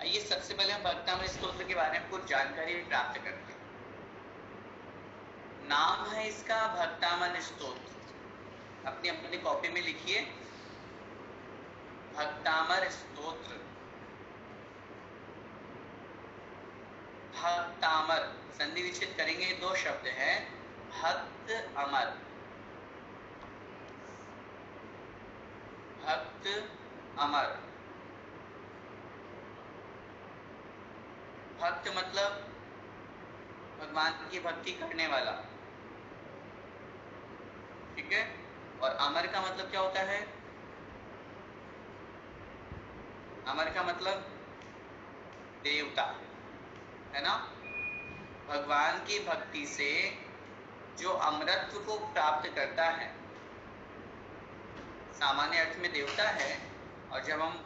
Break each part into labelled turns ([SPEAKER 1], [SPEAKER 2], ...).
[SPEAKER 1] आइए सबसे पहले हम भक्तामृत स्तोत्र के बारे में कुछ जानकारी प्राप्त करते हैं। नाम है इसका भक्तामृत स्तोत्र। अपनी अपनी कॉपी में लिखिए भक्तामृत स्तोत्र। भक्तामर संधि विच्छेद करेंगे, दो शब्द है भक्त अमर। भक्त अमर, भक्त मतलब भगवान की भक्ति करने वाला, ठीक है। और अमर का मतलब क्या होता है? अमर का मतलब देवता, है ना। भगवान की भक्ति से जो अमरत्व को प्राप्त करता है, सामान्य अर्थ में देवता है, और जब हम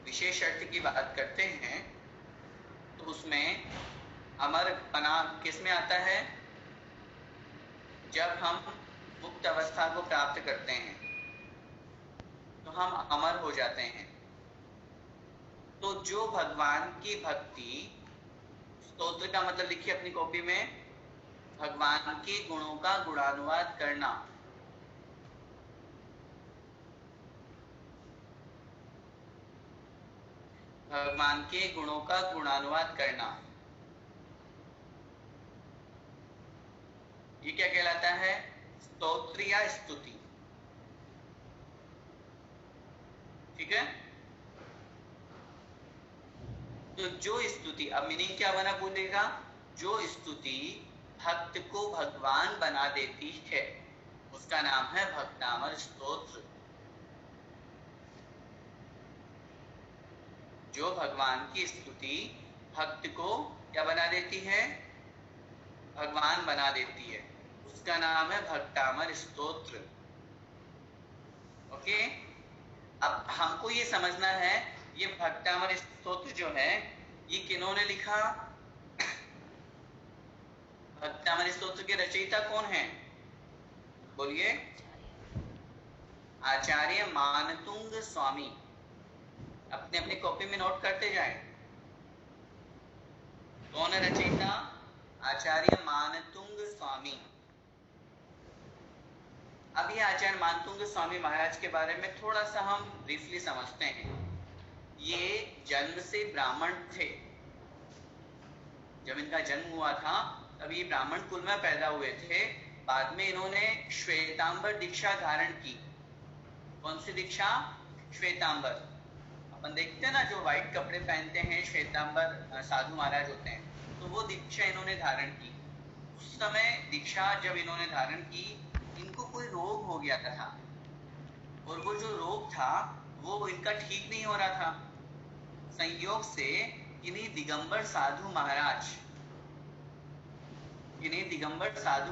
[SPEAKER 1] विशेष अर्थ की बात करते हैं तो उसमें अमर पना किस में आता है? जब हम मुक्त अवस्था को प्राप्त करते हैं तो हम अमर हो जाते हैं। तो जो भगवान की भक्ति, स्तोत्र का मतलब लिखिए अपनी कॉपी में भगवान के गुणों का गुणानुवाद करना। भगवान के गुणों का गुणानुवाद करना, ये क्या कहलाता है? स्तोत्र या स्तुति, ठीक है। तो जो स्तुति, अब मीनिंग क्या बना बोलेगा? जो स्तुति भक्त को भगवान बना देती है उसका नाम है भक्तामर स्तोत्र। जो भगवान की स्तुति भक्त को क्या बना देती है? भगवान बना देती है, उसका नाम है भक्तामर स्तोत्र। ओके, अब हमको ये समझना है ये भक्तामर स्तोत्र जो है ये किन्होंने लिखा? भक्तामर स्तोत्र के रचयिता कौन है? बोलिए। आचार्य मानतुंग स्वामी। अपने अपनी कॉपी में नोट करते जाएं। कौन है रचयिता? आचार्य मानतुंग स्वामी। अभी आचार्य मानतुंग स्वामी महाराज के बारे में थोड़ा सा हम ब्रीफली समझते हैं। ये जन्म से ब्राह्मण थे। जब इनका जन्म हुआ था तब ये ब्राह्मण कुल में पैदा हुए थे। बाद में इन्होंने श्वेतांबर दीक्षा धारण की। कौन सी दीक्षा? श्वेतांबर। अपन देखते हैं ना जो व्हाइट कपड़े पहनते हैं, श्वेतांबर साधु महाराज होते हैं, तो वो दीक्षा इन्होंने धारण की। उस समय दीक्षा जब इन्होंने धारण की, इनको कोई रोग हो गया था, और वो जो रोग था वो इनका ठीक नहीं हो रहा था। संयोग से इन्हीं दिगंबर साधु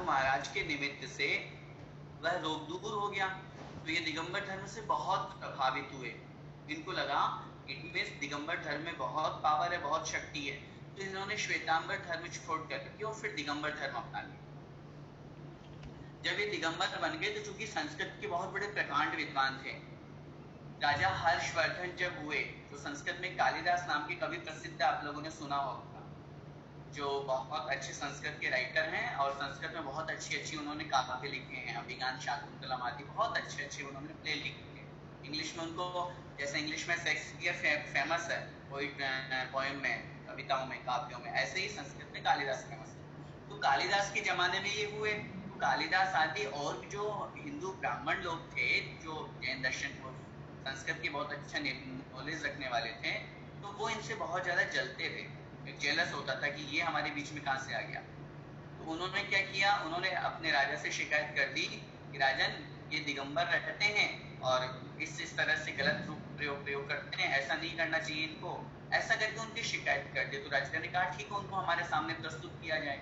[SPEAKER 1] महाराज के निमित्त से वह रोग दूर हो गया। तो ये दिगंबर धर्म से बहुत प्रभावित हुए। इनको लगा इट मींस दिगंबर धर्म में बहुत पावर है, बहुत शक्ति है। तो इन्होंने श्वेतांबर धर्म छोड़ कर क्यों फिर दिगंबर धर्म अपना लिया। जब ये दिगंबर बन गए तो चूंकि संस्कृत के बहुत बड़े प्रकांड विद्वान थे, राजा हर्षवर्धन जब हुए तो संस्कृत में कालिदास नाम के कवि प्रसिद्ध, आप लोगों ने सुना होगा, जो बहुत अच्छे संस्कृत के राइटर हैं और संस्कृत में बहुत अच्छी उन्होंने काव्य लिखे हैं। अभिज्ञान शाकुंतलम आदि बहुत अच्छे उन्होंने प्ले लिखे हैं। इंग्लिश में उनको, जैसे इंग्लिश में शेक्सपियर फेमस है पोएम में, कविताओं में, काव्यों में, ऐसे ही संस्कृत में कालिदास फेमस है। तो कालिदास के जमाने में ये हुए। तो कालिदास आदि और जो हिंदू ब्राह्मण लोग थे जो जैन दर्शन को संस्कृत की बहुत अच्छा नॉलेज रखने वाले थे, तो वो इनसे बहुत ज्यादा जलते थे, जेलस होता था कि ये हमारे बीच में कहां से आ गया। तो उन्होंने क्या किया, उन्होंने अपने राजा से शिकायत कर दी कि राजन ये दिगंबर रहते हैं और इस तरह से गलत रूप प्रयोग करते हैं, ऐसा नहीं करना चाहिए इनको। ऐसा करके उनकी शिकायत कर दी। तो राजा ने कहा ठीक है, उनको हमारे सामने प्रस्तुत किया जाए।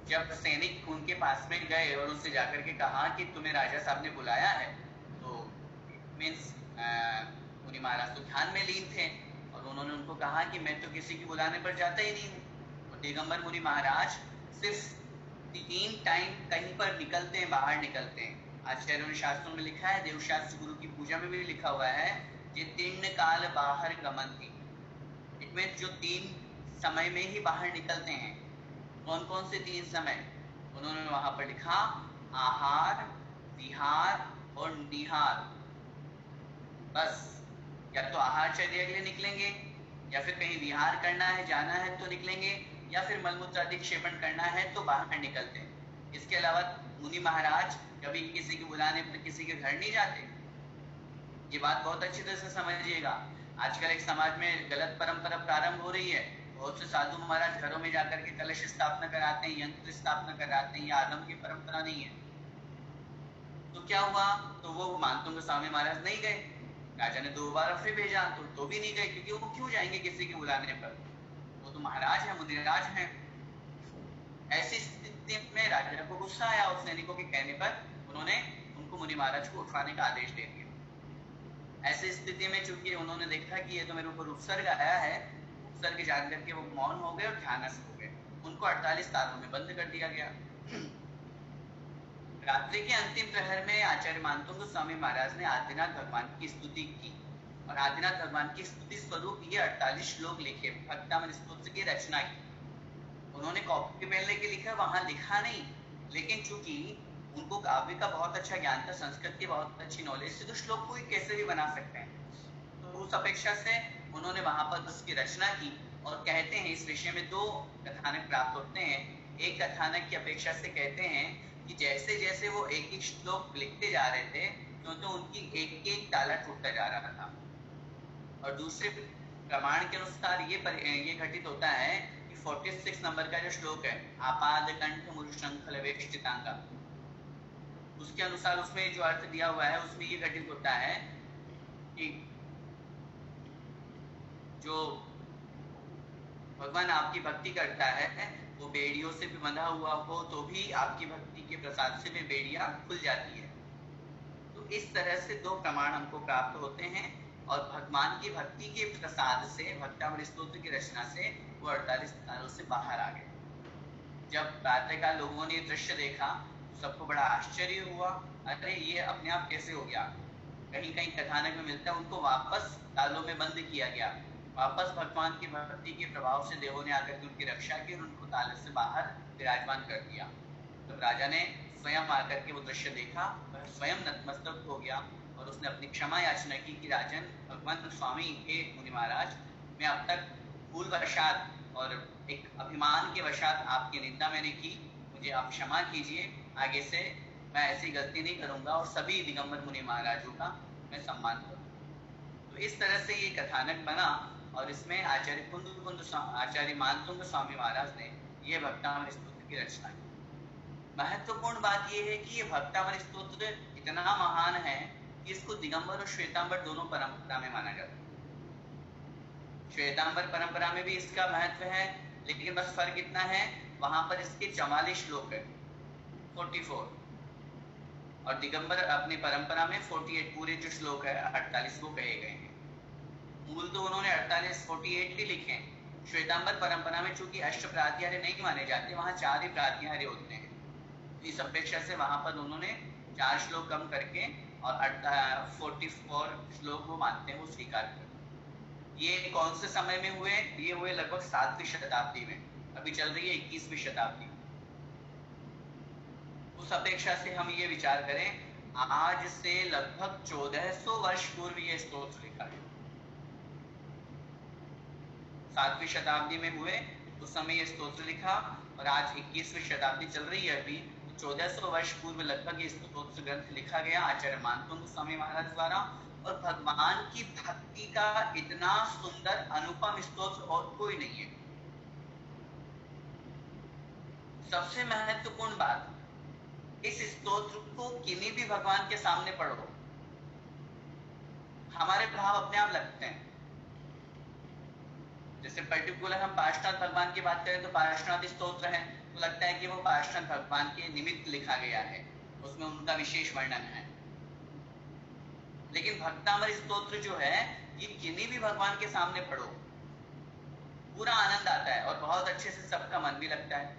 [SPEAKER 1] जब सैनिक उनके पास में गए और उनसे जाकर के कहा कि तुम्हें राजा साहब ने बुलाया है, तो मीन्स मुनि महाराज तो ध्यान में लीन थे और उन्होंने उनको कहा कि मैं तो किसी की बुलाने पर जाता ही नहीं हूँ। और दिगंबर मुनि महाराज सिर्फ 3 टाइम कहीं पर निकलते हैं, बाहर निकलते हैं। आचार्यों ने शास्त्रों में लिखा है, देवशास्त्र गुरु की पूजा में भी लिखा हुआ है, ये 3 काल बाहर गमन थी। इनमें जो 3 समय में ही बाहर निकलते हैं, कौन कौन से 3 समय उन्होंने वहां पर लिखा, आहार, विहार और निहार। बस या तो आहार चर्या के लिए निकलेंगे, या फिर कहीं विहार करना है, जाना है तो निकलेंगे, या फिर मलमूत्र अधिक्षेपण करना है तो बाहर निकलते हैं। इसके अलावा मुनि महाराज कभी किसी के बुलाने पर किसी के घर नहीं जाते। ये बात बहुत अच्छी तरह से समझिएगा। आजकल एक समाज में गलत परंपरा प्रारंभ हो रही है। बहुत से साधु महाराज घरों में जाकर के कलश स्थापना कराते हैं, यंत्र स्थापना कराते हैं। ये आदम की परंपरा नहीं है। तो क्या हुआ, तो वो मानतुंग स्वामी महाराज नहीं गए। राजा ने 2 बार फिर भेजा तो भी नहीं गए, क्योंकि वो क्यों जाएंगे किसी के बुलाने पर, वो तो महाराज है, मुनिराज हैं। ऐसी स्थिति में राजा को गुस्सा आया और सैनिकों के कहने पर उन्होंने उनको मुनि महाराज को उठाने का आदेश दे दिया। ऐसी स्थिति में चूंकि उन्होंने देखा कि ये तो मेरे ऊपर उपसर्ग आया है, उपसर्ग जान करके वो मौन हो गए और ध्यानस्थ हो गए। उनको 48 तालों में बंद कर दिया गया। रात्रि के अंतिम प्रहर में आचार्य मानतुंग स्वामी महाराज ने आदिनाथ भगवान की स्तुति की, और आदिनाथ भगवान की स्तुति स्वरूप ये 48 श्लोक लिखे, भक्तामृत स्तोत्र की रचना की। उन्होंने कॉपी पेन लेके लिखा, वहां लिखा नहीं, लेकिन चूंकि उनको काव्य का बहुत अच्छा ज्ञान था, संस्कृत की बहुत अच्छी नॉलेज थी, तो श्लोक को कैसे भी बना सकते हैं। तो उस अपेक्षा से उन्होंने वहां पर उसकी रचना की। और कहते हैं इस विषय में 2 कथानक प्राप्त होते हैं। एक कथानक की अपेक्षा से कहते हैं कि जैसे जैसे वो एक एक श्लोक लिखते जा रहे थे, तो उनकी एक एक ताला टूटता जा रहा था। और दूसरे प्रमाण के अनुसार ये घटित होता है कि 46 नंबर का जो श्लोक है, आपाद कंठ मुरुशंखल वेष्टितांगा, उसके अनुसार उसमें जो अर्थ दिया हुआ है उसमें ये घटित होता है कि जो भगवान आपकी भक्ति करता है वो बेड़ियों से भी बंधा हुआ हो तो भी आपकी भक्ति के प्रसाद से भी बेड़ियां खुल जाती है। तो इस तरह से 2 प्रमाण हमको प्राप्त होते हैं, और भगवान की भक्ति के प्रसाद से, भक्तामृत स्तोत्र की रचना से वो 48 तालों से बाहर आ गए। जब प्रातःकाल लोगों ने दृश्य देखा तो सबको बड़ा आश्चर्य हुआ, अरे ये अपने आप कैसे हो गया। कहीं कहीं कथानक में मिलता है उनको वापस तालों में बंद किया गया, वापस भगवान की भक्ति के प्रभाव से देवों ने आकर के उनकी रक्षा की और उनको ताले से बाहर विराजमान कर दिया। तो राजा ने स्वयं आकर के वो दृश्य देखा, वह स्वयं नतमस्तक हो गया और उसने अपनी क्षमा याचना की कि राजन, भगवान स्वामी हे मुनि महाराज, मैं अब तक भूल वशात और एक अभिमान के वशात आपकी निंदा मैंने की, मुझे आप क्षमा कीजिए, आगे से मैं ऐसी गलती नहीं करूंगा और सभी दिगंबर मुनि महाराजों का मैं सम्मान करूंगा। तो इस तरह से ये कथानक बना, और इसमें आचार्य मानतुंग स्वामी महाराज ने ये भक्तामृत स्तोत्र की रचना की। महत्वपूर्ण बात यह है कि ये भक्तामृत स्तोत्र इतना महान है कि इसको दिगंबर और श्वेतांबर दोनों परंपरा में माना जाता है। श्वेतांबर परंपरा में भी इसका महत्व है, लेकिन बस फर्क इतना है, वहां पर इसके 44 श्लोक है, 44, और दिगंबर अपनी परंपरा में 48 पूरे जो श्लोक है 48 को कहे गए हैं। मूल तो उन्होंने 48 ही लिखे हैं। श्वेतांबर परंपरा में चूंकि अष्ट प्रात्याहार्य नहीं माने जाते, वहां 4 ही प्रात्याहार्य होते हैं। इस अपेक्षा से वहां पर उन्होंने 4 श्लोक कम करके और 44 श्लोक वो मानते हैं, वो स्वीकार करते। ये कौन से समय में हुए? ये हुए लगभग 7वीं शताब्दी में, अभी चल रही है 21वीं शताब्दी। उस अपेक्षा से हम ये विचार करें, आज से लगभग 1400 वर्ष पूर्व ये स्तोत्र लिखा है। 7वीं शताब्दी में हुए उस समय ये स्तोत्र लिखा, और आज 21वीं शताब्दी चल रही है अभी, 1400 वर्ष पूर्व लगभग ये स्तोत्र ग्रंथ लिखा गया आचार्य मानतुंग स्वामी महाराज द्वारा। और भगवान की भक्ति का इतना सुंदर अनुपम स्तोत्र और कोई नहीं है। सबसे महत्वपूर्ण बात, इस स्तोत्र को किन्हीं भी भगवान के सामने पढ़ो, हमारे भाव अपने आप लगते हैं। जैसे पर्टिकुलर हम पार्श्वनाथ भगवान की बात करें तो पार्श्वनाथ स्तोत्र है, तो लगता है कि वो पार्श्वनाथ भगवान के निमित्त लिखा गया है, उसमें उनका विशेष वर्णन है। लेकिन भक्तामृत स्तोत्र जो है, ये किन्हीं भी भगवान के सामने पढ़ो, पूरा आनंद आता है और बहुत अच्छे से सबका मन भी लगता है।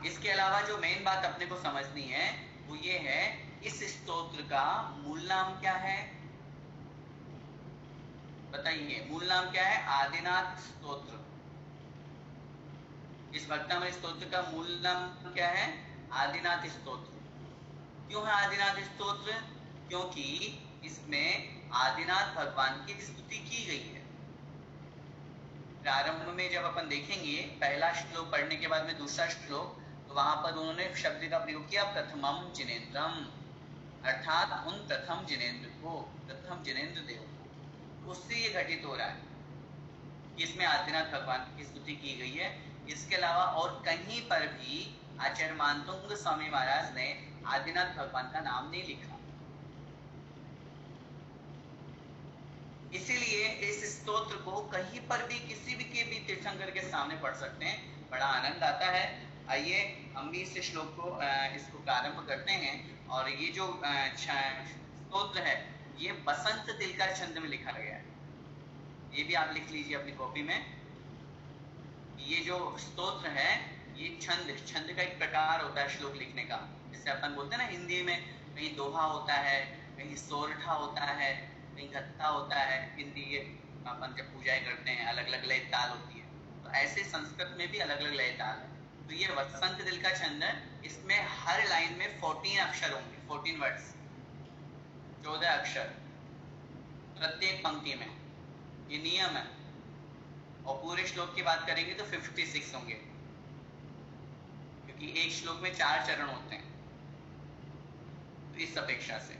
[SPEAKER 1] इसके अलावा जो मेन बात अपने को समझनी है वो ये है, इस स्तोत्र का मूल नाम क्या है? बताइए, मूल नाम क्या है? आदिनाथ स्तोत्र। इस भक्तामृत स्तोत्र का मूल नाम क्या है? आदिनाथ स्तोत्र। क्यों है आदिनाथ स्तोत्र? क्योंकि इसमें आदिनाथ भगवान की स्तुति की गई है। प्रारंभ में जब अपन देखेंगे पहला श्लोक पढ़ने के बाद में दूसरा श्लोक, तो वहां पर उन्होंने शब्द का प्रयोग किया प्रथमम जिनेन्द्रम, अर्थात उन प्रथम जिनेन्द्र को, प्रथम जिनेन्द्र देव को, उससे ये घटित हो रहा है कि इसमें आदिनाथ भगवान की स्तुति की गई है। इसके अलावा और कहीं पर भी आचार्य मानतुंग स्वामी महाराज ने आदिनाथ भगवान का नाम नहीं लिखा। इसीलिए इस स्तोत्र को कहीं पर भी किसी भी के भी तीर्थंकर के सामने पढ़ सकते हैं, बड़ा आनंद आता है। आइए हम भी इस श्लोक को इसको प्रारंभ करते हैं। और ये जो स्तोत्र है ये बसंत तिलका छंद में लिखा गया है, ये भी आप लिख लीजिए अपनी कॉपी में। ये जो स्तोत्र है ये छंद का एक प्रकार होता है श्लोक लिखने का। जैसे अपन बोलते हैं ना हिंदी में, कहीं दोहा होता है, कहीं सोरठा होता है, कहीं गत्ता होता है। हिंदी ये अपन जब पूजाएं करते हैं अलग अलग लय ताल होती है, तो ऐसे संस्कृत में भी अलग अलग लय ताल है। तो ये वसंत दिल का छंद है, इसमें हर लाइन में 14 अक्षर होंगे, 14 वर्ड्स, 14 अक्षर प्रत्येक पंक्ति में, ये नियम है। और पूरे श्लोक की बात करेंगे तो 56 होंगे, क्योंकि एक श्लोक में 4 चरण होते हैं। तो इस अपेक्षा से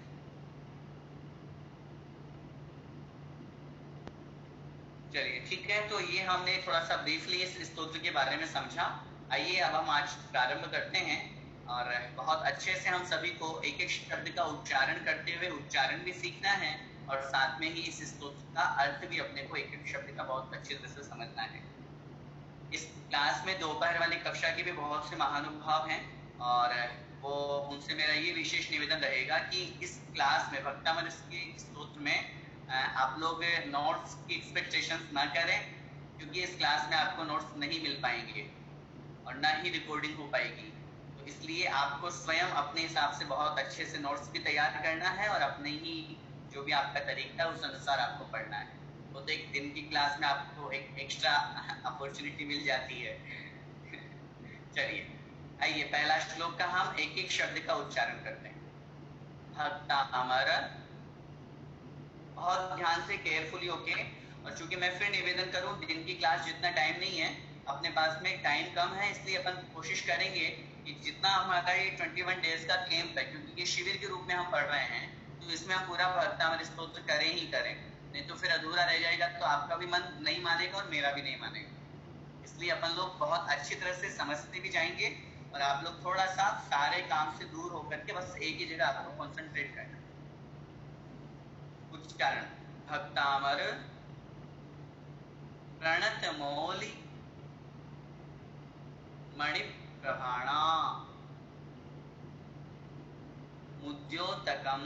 [SPEAKER 1] चलिए ठीक है, तो ये हमने थोड़ा सा ब्रीफली इस स्तोत्र के बारे में समझा। आइए अब हम आज प्रारंभ करते हैं, और बहुत अच्छे से हम सभी को एक एक शब्द का उच्चारण करते हुए उच्चारण भी सीखना है, और साथ में ही इस स्तोत्र का अर्थ भी अपने को एक एक शब्द का बहुत अच्छी तरह से समझना है। इस क्लास में दोपहर वाली कक्षा के भी बहुत से महानुभाव हैं, और वो उनसे मेरा ये विशेष निवेदन रहेगा कि इस क्लास में भक्तामृत के स्तोत्र में आप लोग नोट्स की एक्सपेक्टेशंस ना करें, क्योंकि इस क्लास में आपको नोट्स नहीं मिल पाएंगे और ना ही रिकॉर्डिंग हो पाएगी। तो इसलिए आपको स्वयं अपने हिसाब से बहुत अच्छे से नोट्स भी तैयार करना है, और अपने ही जो भी आपका तरीका है उस अनुसार आपको पढ़ना है। तो एक दिन की क्लास में आपको एक एक्स्ट्रा अपॉर्चुनिटी मिल जाती है। चलिए आइए पहला श्लोक का हम एक एक शब्द का उच्चारण करते हैं। भक्तामर, बहुत ध्यान से केयरफुली होके, और चूंकि मैं फिर निवेदन करूं दिन की क्लास जितना टाइम नहीं है, अपने पास में टाइम कम है, इसलिए अपन कोशिश करेंगे कि जितना हमारा ये 21 डेज का कैंप है, क्योंकि ये शिविर के रूप में हम पढ़ रहे हैं, तो इसमें हम पूरा भक्तामृत स्तोत्र करें ही करें, नहीं तो फिर अधूरा रह जाएगा, तो आपका भी मन नहीं मानेगा और मेरा भी नहीं मानेगा। इसलिए अपन लोग बहुत अच्छी तरह से समझते भी जाएंगे, और आप लोग थोड़ा सा सारे काम से दूर होकर के बस एक ही जगह आपको कॉन्सेंट्रेट करना। उच्चारण: भक्तामर प्रणत मौलि मणि प्रभाणा मुद्योतकम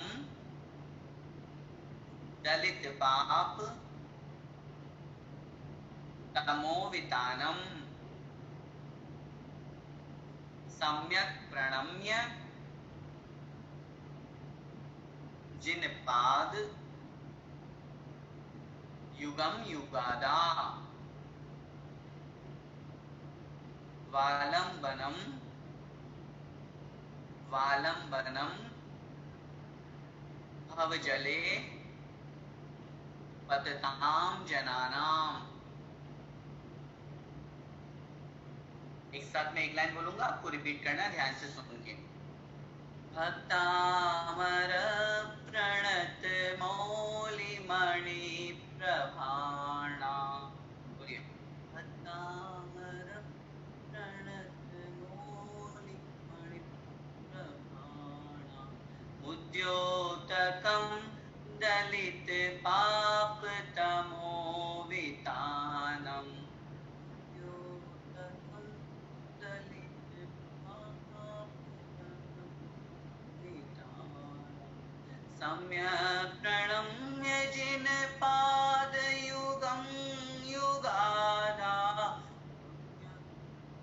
[SPEAKER 1] दलित पाप तमोवितानम सम्यक प्रणम्य जिन पाद युगम युगादा वालंबनम वालंबनम भवजले पतताम जनानाम। एक साथ में एक लाइन बोलूंगा, आपको रिपीट करना, ध्यान से सुनेंगे। भक्तामर प्रणत मौलि मणि प्रभाणा, बोलिए। भक्तामर प्रणत मौलि मणि प्रभाणा मुद्योतकम दलित पाप तमोवितानम। सम्यक प्रणम्य जिन पाद युगम युगादा,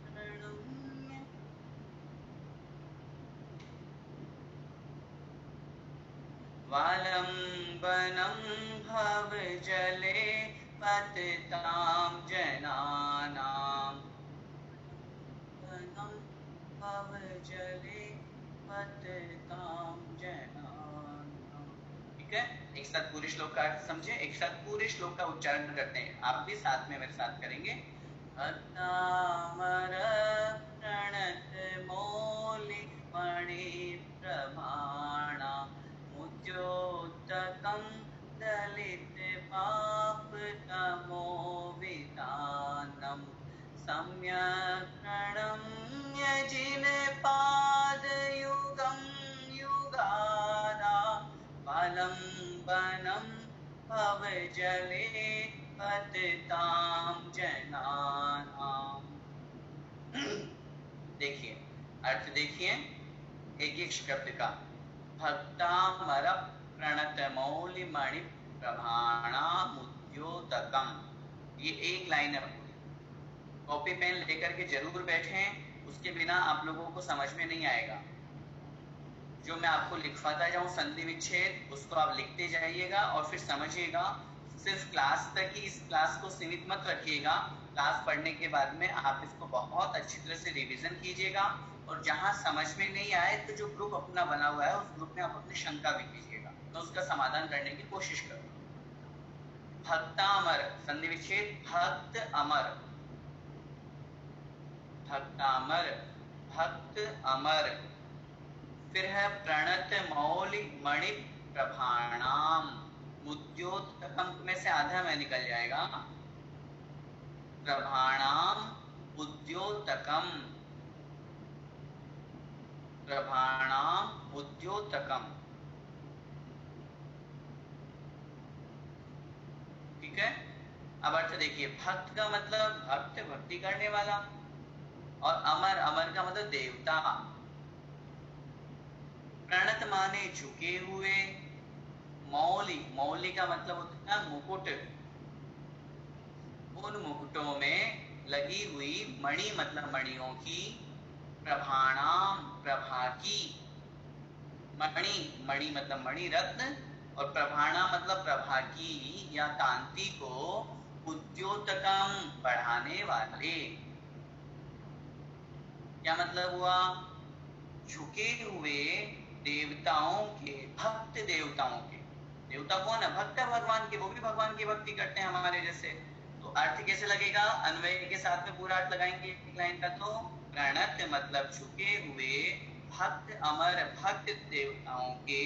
[SPEAKER 1] प्रणम्य वालम्बनं भवजले पतितां जनानां, वालम्बनं भवजले पतितां जनानां। ठीक है, एक साथ पूरे श्लोक का अर्थ समझे, एक साथ पूरे श्लोक का उच्चारण करते हैं, आप भी साथ में मेरे साथ करेंगे। भक्तामर प्रणत मौलि मणि प्रमाणा मुद्योतकं दलित पाप तमो वितानम सम्यक् प्रणम्य जिन पादयुगं युगाना वालम्बनं भवजले पतितां जनानां। देखिए अर्थ, देखिए एक एक शब्द का। भक्तामर प्रणत मौलि मणि प्रभाणा मुद्योतकम, ये एक लाइन है पूरी। कॉपी पेन लेकर के जरूर बैठें, उसके बिना आप लोगों को समझ में नहीं आएगा। जो मैं आपको लिखवाता जाऊं संधि विच्छेद, उसको आप लिखते जाइएगा और फिर समझिएगा। सिर्फ क्लास तक ही इस क्लास को सीमित मत रखिएगा, क्लास पढ़ने के बाद में आप इसको बहुत अच्छी तरह से रिवीजन कीजिएगा, और जहां समझ में नहीं आए तो जो ग्रुप अपना बना हुआ है उस ग्रुप में आप अपनी शंका भी कीजिएगा, तो उसका समाधान करने की कोशिश करो। भक्तामर संधि विच्छेद, भक्त अमर, भक्तामर भक्त अमर। फिर है प्रणत मौलि मणि प्रभाणाम, मुद्योतकम में से आधा में निकल जाएगा, प्रभाणाम उद्योतकम, प्रभाणाम उद्योतकम। ठीक है, अब अर्थ देखिए। भक्त का मतलब भक्त, भक्ति करने वाला, और अमर, अमर का मतलब देवता। प्रणत माने झुके हुए, मौलि, मौलि का मतलब होता है मुकुट, उन मुकुटों में लगी हुई, मणि मतलब मणियों की, प्रभाणाम प्रभा की, मणि, मणि मतलब मणि रत्न, और प्रभाणा मतलब प्रभा की या कांति को, उद्योतकम बढ़ाने वाले। क्या मतलब हुआ? झुके हुए देवताओं के, भक्त देवताओं के, देवता कौन है? भक्त है भगवान के, वो भी भगवान की भक्ति करते हैं हमारे जैसे। तो अर्थ कैसे लगेगा? अन्वय के साथ में पूरा अर्थ लगाएंगे एक लाइन का। तो प्रणत मतलब झुके हुए, भक्त अमर भक्त देवताओं के,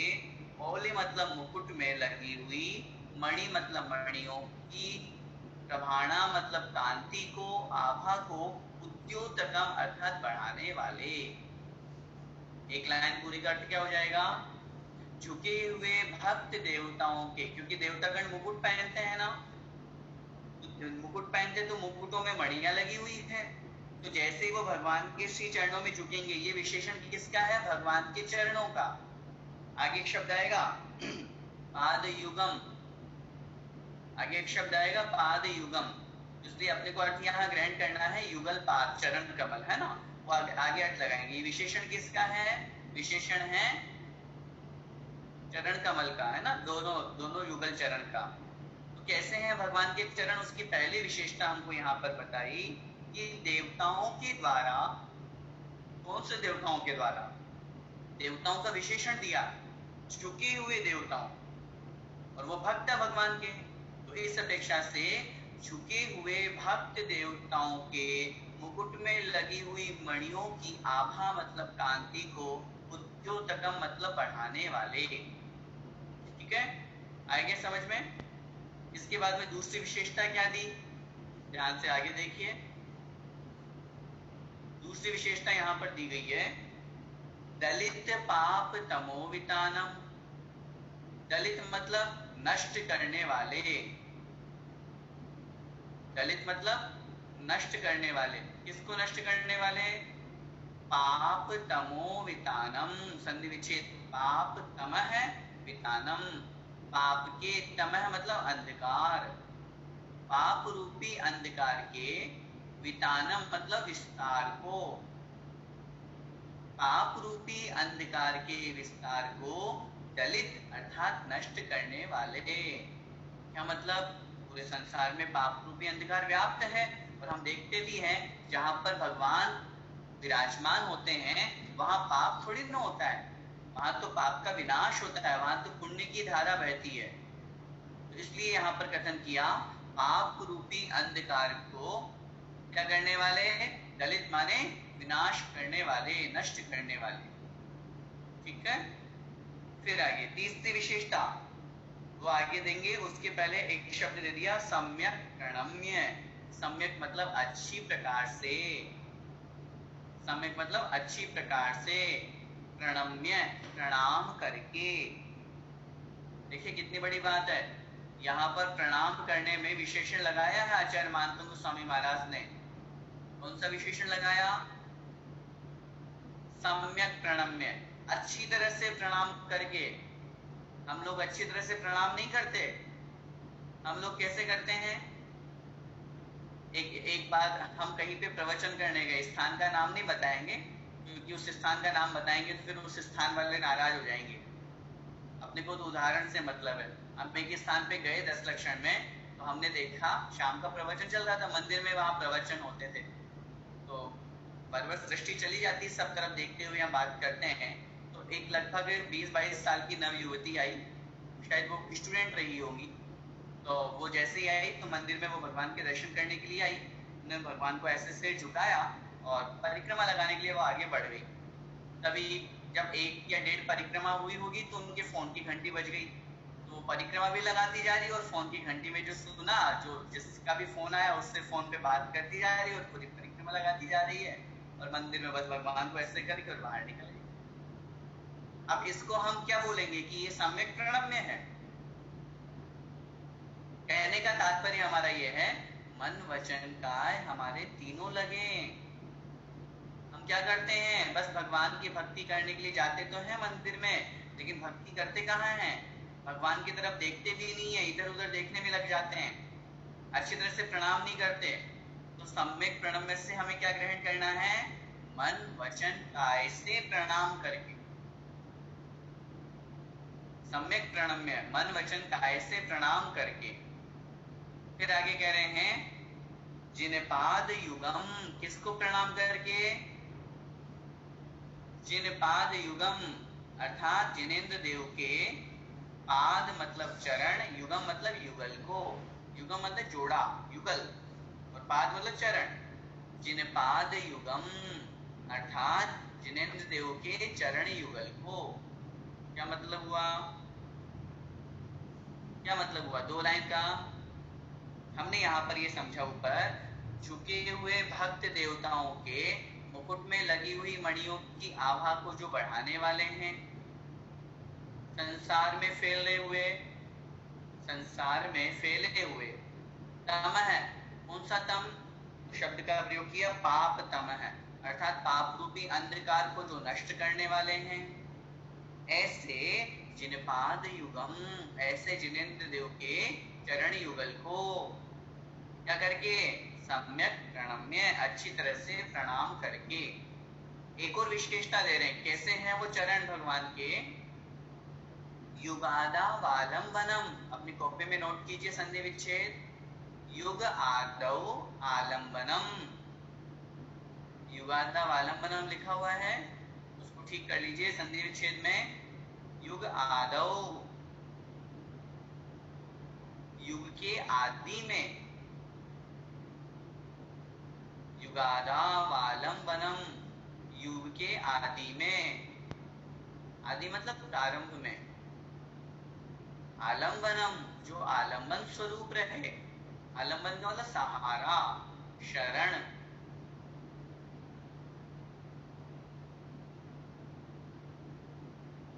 [SPEAKER 1] मौलि मतलब मुकुट में लगी हुई, मणि मतलब मणियों की, प्रभाणा मतलब कांति को, आभा को, उद्योतकम अर्थात बढ़ाने वाले। एक लाइन पूरी का अर्थ क्या हो जाएगा? झुके हुए भक्त देवताओं के, क्योंकि देवतागण मुकुट पहनते हैं ना, मुकुट पहनते तो मुकुटों में मणियां लगी हुई है, तो जैसे ही वो भगवान के श्री चरणों में झुकेंगे, ये विशेषण किसका है? भगवान के चरणों का। आगे एक शब्द आएगा पाद युगम, आगे एक शब्द आएगा पाद युगम, इसलिए अपने को अर्थ यहाँ ग्रहण करना है युगल पाद, चरण कमल है ना, वो आगे अर्थ लगाएंगे। ये विशेषण किसका है? विशेषण है चरण कमल का, है ना, दोनों दोनों युगल चरण का। तो कैसे हैं भगवान के चरण? उसकी पहली विशेषता हमको यहाँ पर बताई कि देवताओं के द्वारा, कौन से देवताओं के द्वारा? देवताओं का विशेषण दिया, झुके हुए देवताओं, और वो भक्त है भगवान के, तो इस अपेक्षा से झुके हुए भक्त देवताओं के मुकुट में लगी हुई मणियों की आभा मतलब कांति को, उद्योतकम मतलब बढ़ाने वाले। ठीक है, आगे समझ में। इसके बाद में दूसरी विशेषता क्या दी? ध्यान से आगे देखिए, दूसरी विशेषता यहाँ पर दी गई है, दलित पाप तमोवितानम। दलित मतलब नष्ट करने वाले, दलित मतलब नष्ट करने वाले। किसको नष्ट करने वाले? पाप तमो वितानम, संधि विच्छेद, पाप तमः वितानम, पाप के, तमः मतलब अंधकार, पाप रूपी अंधकार के, वितानम मतलब विस्तार को, पाप रूपी अंधकार के विस्तार को, दलित अर्थात नष्ट करने वाले। क्या मतलब? पूरे संसार में पाप रूपी अंधकार व्याप्त है और हम देखते भी हैं जहां पर भगवान विराजमान होते हैं वहां पाप थोड़ी ना होता है, वहां तो पाप का विनाश होता है, वहां तो पुण्य की धारा बहती है। तो इसलिए यहाँ पर कथन किया पाप रूपी अंधकार को क्या करने वाले? दलित माने विनाश करने वाले, नष्ट करने वाले। ठीक है, फिर आगे तीसरी विशेषता वो आगे देंगे, उसके पहले एक शब्द दे दिया सम्यक प्रणम्य। सम्यक मतलब अच्छी प्रकार से, सम्यक मतलब अच्छी प्रकार से, प्रणम्य प्रणाम करके। देखिए कितनी बड़ी बात है, यहाँ पर प्रणाम करने में विशेषण लगाया है आचार्य मानतंग स्वामी महाराज ने। कौन सा विशेषण लगाया? सम्यक प्रणम्य, अच्छी तरह से प्रणाम करके। हम लोग अच्छी तरह से प्रणाम नहीं करते। हम लोग कैसे करते हैं? एक बार हम कहीं पे प्रवचन करने गए, स्थान का नाम नहीं बताएंगे क्योंकि उस स्थान का नाम बताएंगे तो फिर उस स्थान वाले नाराज हो जाएंगे। अपने को तो उदाहरण से मतलब है। हम एक स्थान पे गए 10 लक्षण में, तो हमने देखा शाम का प्रवचन चल रहा था मंदिर में, वहां प्रवचन होते थे, तो बरबस दृष्टि चली जाती सब तरफ देखते हुए हम बात करते हैं। तो एक लगभग 20-22 साल की नव युवती आई, शायद वो स्टूडेंट रही होगी। तो वो जैसे ही आई तो मंदिर में वो भगवान के दर्शन करने के लिए आई, उन्होंने भगवान को ऐसे सिर झुकाया और परिक्रमा लगाने के लिए वो आगे बढ़ गई। तभी जब 1 या 1.5 परिक्रमा हुई होगी तो उनके फोन की घंटी बज गई। तो परिक्रमा भी लगाती जा रही है और फोन की घंटी में जो सुना, जो जिसका भी फोन आया उससे फोन पे बात करती जा रही है और पूरी परिक्रमा लगाती जा रही है और मंदिर में बस भगवान को ऐसे करके और बाहर निकल गई। अब इसको हम क्या बोलेंगे कि ये सम्यक प्रणम्य है? कहने का तात्पर्य हमारा ये है मन वचन काय हमारे तीनों लगे। हम क्या करते हैं? बस भगवान की भक्ति करने के लिए जाते तो हैं मंदिर में, लेकिन भक्ति करते कहाँ हैं? भगवान की तरफ देखते भी नहीं है, इधर उधर देखने में लग जाते हैं, अच्छी तरह से प्रणाम नहीं करते। तो सम्यक प्रणम्य से हमें क्या ग्रहण करना है? मन वचन काय से प्रणाम करके। सम्यक प्रणम्य मन वचन काय से प्रणाम करके। फिर आगे कह रहे हैं जिन पाद युगम, किसको प्रणाम करके? जिन पाद युगम अर्थात जिनेन्द्र देव के पाद मतलब चरण, युगम मतलब युगल को, युगम मतलब जोड़ा, युगल, और पाद मतलब चरण। जिन पाद युगम अर्थात जिनेन्द्र देव के चरण युगल को। क्या मतलब हुआ? क्या मतलब हुआ? 2 लाइन का हमने यहाँ पर ये समझा ऊपर, झुके हुए भक्त देवताओं के मुकुट में लगी हुई मणियों की आभा को जो बढ़ाने वाले हैं, संसार में फैले हुए, संसार में फैले हुए तम है। कौन सा तम? शब्द का प्रयोग किया पाप तम है, अर्थात पाप रूपी अंधकार को जो नष्ट करने वाले हैं। ऐसे जिन पाद युगम, ऐसे जिनेन्द्र देव के चरण युगल को क्या करके? सम्यक प्रणम्य, अच्छी तरह से प्रणाम करके। एक और विशेषता दे रहे हैं, कैसे हैं वो चरण भगवान के? युगादा वालंबनम, अपनी कॉपी में नोट कीजिए संधि विच्छेद। युग आदौ आलंबनम, युगादा वालंबनम लिखा हुआ है, उसको ठीक कर लीजिए संधि विच्छेद में। युग आदौ, युग के आदि में, युगादा वालंबनम, युग के आदि में, आदि मतलब प्रारंभ में, आलंबनम जो आलंबन स्वरूप रहे। आलंबन का मतलब सहारा, शरण।